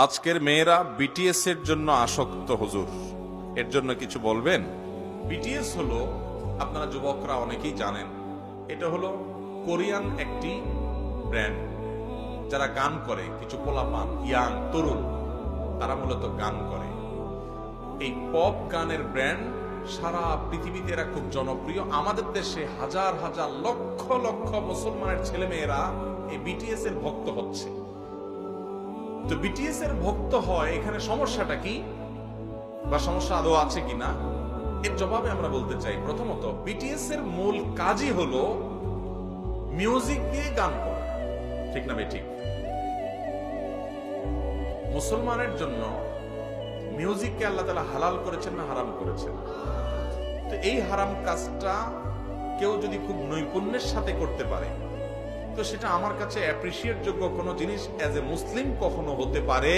আজকের মেয়েরা বিটিএস এর জন্য আসক্ত হুজুর, এর জন্য কিছু বলবেন? বিটিএস হলো, আপনারা যুবকরা অনেকেই জানেন, এটা হলো কোরিয়ান একটি ব্র্যান্ড। যারা গান করে, কিছু পোলাপান, ইয়াং তরুণ, তারা মূলত গান করে। এই পপ গানের ব্র্যান্ড সারা পৃথিবীতে এরা খুব জনপ্রিয়। আমাদের দেশে হাজার হাজার লক্ষ লক্ষ মুসলমানের ছেলে মেয়েরা এই বিটিএস এর ভক্ত হচ্ছে। তো বিটিএস এর ভক্ত হয়, এখানে সমস্যাটা কি বা সমস্যা আদৌ আছে কিনা, এর জবাবে আমরা বলতে চাই, প্রথমত বিটিএস এর মূল কাজই হলো মিউজিক দিয়ে গান করা, ঠিক না ঠিক? মুসলমানের জন্য মিউজিককে আল্লাহ তাআলা হালাল করেছেন না হারাম করেছেন? তো এই হারাম কাজটা কেউ যদি খুব নৈপুণ্যের সাথে করতে পারে, তো সেটা আমার কাছে অ্যাপ্রিসিয়েট যোগ্য কোনো জিনিস এজ এ মুসলিম কখনো হতে পারে